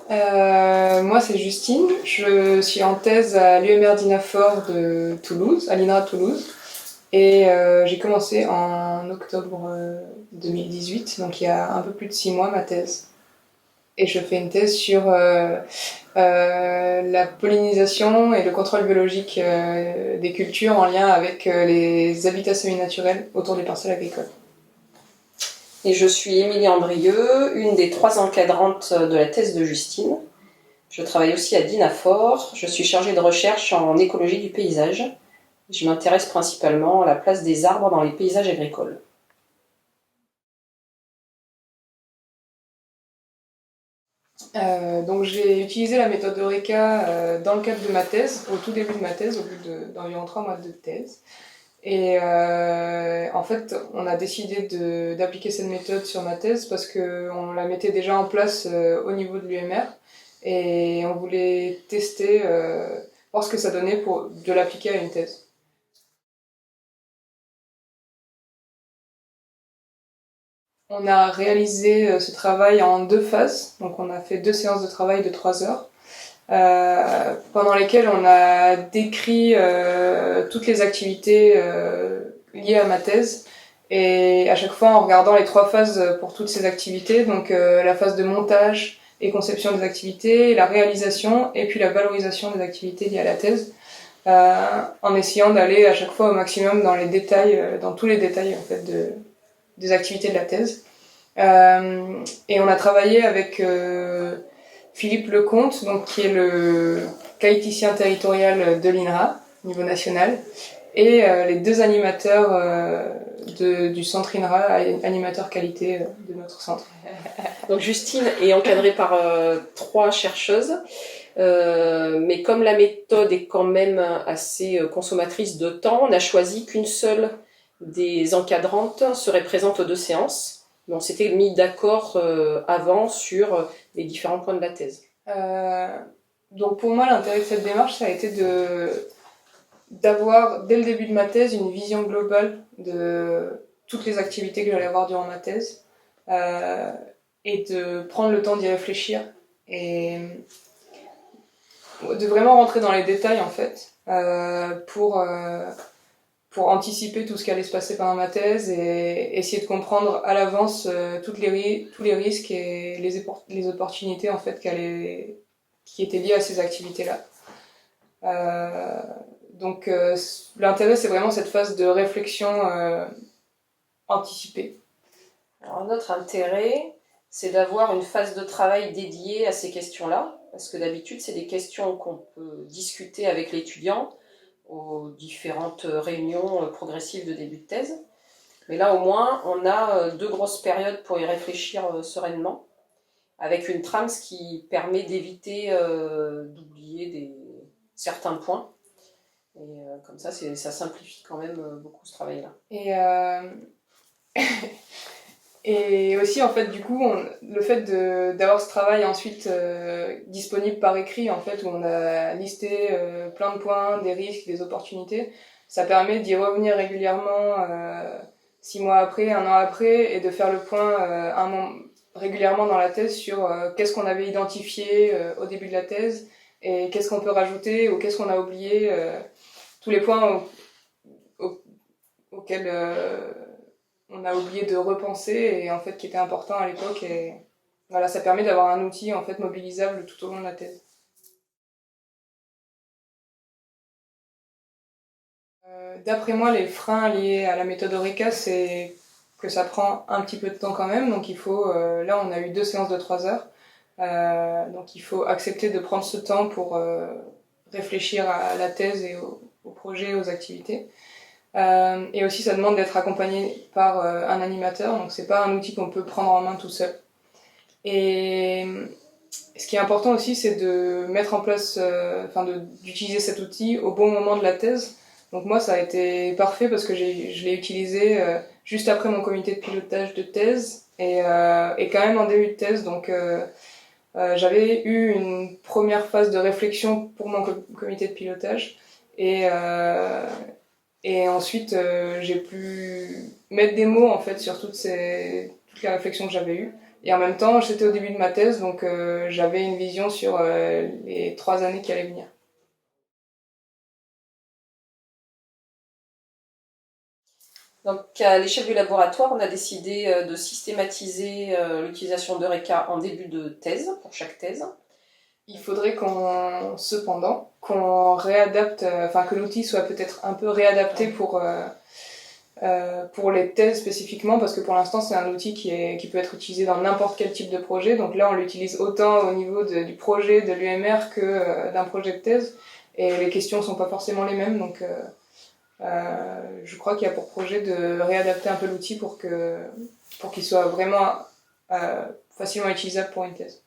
Moi, c'est Justine. Je suis en thèse à l'UMR d'INAFOR de Toulouse, à l'INRA de Toulouse. Et j'ai commencé en octobre 2018, donc il y a un peu plus de 6 mois, ma thèse. Et je fais une thèse sur la pollinisation et le contrôle biologique des cultures en lien avec les habitats semi-naturels autour des parcelles agricoles. Et je suis Émilie Andrieux, une des 3 encadrantes de la thèse de Justine. Je travaille aussi à DINAFOR. Je suis chargée de recherche en écologie du paysage. Je m'intéresse principalement à la place des arbres dans les paysages agricoles. Donc j'ai utilisé la méthode Eureka dans le cadre de ma thèse, au tout début de ma thèse, au bout d'environ 3 mois de thèse. Et en fait, on a décidé d'appliquer cette méthode sur ma thèse parce qu'on la mettait déjà en place au niveau de l'UMR et on voulait tester, voir ce que ça donnait de l'appliquer à une thèse. On a réalisé ce travail en 2 phases, donc on a fait 2 séances de travail de 3 heures. Pendant lesquelles on a décrit toutes les activités liées à ma thèse et à chaque fois en regardant les 3 phases pour toutes ces activités, donc la phase de montage et conception des activités, la réalisation et puis la valorisation des activités liées à la thèse, en essayant d'aller à chaque fois au maximum dans les détails, dans tous les détails en fait des activités de la thèse. Et on a travaillé avec Philippe Lecomte, donc, qui est le qualiticien territorial de l'INRA, au niveau national, et les 2 animateurs du centre INRA, animateurs qualité de notre centre. Donc Justine est encadrée par 3 chercheuses, mais comme la méthode est quand même assez consommatrice de temps, on a choisi qu'une seule des encadrantes serait présente aux 2 séances. On s'était mis d'accord avant sur les différents points de la thèse. Donc pour moi, l'intérêt de cette démarche, ça a été d'avoir, dès le début de ma thèse, une vision globale de toutes les activités que j'allais avoir durant ma thèse, et de prendre le temps d'y réfléchir, et de vraiment rentrer dans les détails, en fait, pour anticiper tout ce qui allait se passer pendant ma thèse et essayer de comprendre à l'avance tous les risques et les opportunités en fait qui étaient liées à ces activités-là. Donc l'intérêt, c'est vraiment cette phase de réflexion anticipée. Alors, notre intérêt, c'est d'avoir une phase de travail dédiée à ces questions-là, parce que d'habitude, c'est des questions qu'on peut discuter avec l'étudiant aux différentes réunions progressives de début de thèse. Mais là, au moins, on a 2 grosses périodes pour y réfléchir sereinement, avec une trame, ce qui permet d'éviter d'oublier certains points. Et comme ça simplifie quand même beaucoup ce travail-là. Et aussi, en fait, du coup, le fait d'avoir ce travail ensuite disponible par écrit, en fait, où on a listé plein de points, des risques, des opportunités, ça permet d'y revenir régulièrement 6 mois après, 1 an après, et de faire le point régulièrement dans la thèse sur qu'est-ce qu'on avait identifié au début de la thèse, et qu'est-ce qu'on peut rajouter, ou qu'est-ce qu'on a oublié, tous les points auxquels on a oublié de repenser et en fait qui était important à l'époque, et voilà, ça permet d'avoir un outil en fait mobilisable tout au long de la thèse. D'après moi, les freins liés à la méthode Eureka, c'est que ça prend un petit peu de temps quand même, donc il faut, là on a eu 2 séances de 3 heures, donc il faut accepter de prendre ce temps pour réfléchir à la thèse et au projet, aux activités. Et aussi, ça demande d'être accompagné par un animateur, donc c'est pas un outil qu'on peut prendre en main tout seul. Et ce qui est important aussi, c'est de mettre en place, d'utiliser cet outil au bon moment de la thèse. Donc moi, ça a été parfait parce que je l'ai utilisé juste après mon comité de pilotage de thèse et quand même en début de thèse. Donc j'avais eu une première phase de réflexion pour mon comité de pilotage et ensuite j'ai pu mettre des mots en fait sur toutes les réflexions que j'avais eues Et en même temps, j'étais au début de ma thèse, donc j'avais une vision sur les 3 années qui allaient venir. Donc, à l'échelle du laboratoire, on a décidé de systématiser l'utilisation d'Eureka en début de thèse, pour chaque thèse. Il faudrait qu'on réadapte, enfin que l'outil soit peut-être un peu réadapté pour les thèses spécifiquement, parce que pour l'instant c'est un outil qui peut être utilisé dans n'importe quel type de projet. Donc là on l'utilise autant au niveau du projet de l'UMR que d'un projet de thèse, et les questions sont pas forcément les mêmes. Donc je crois qu'il y a pour projet de réadapter un peu l'outil pour qu'il soit vraiment facilement utilisable pour une thèse.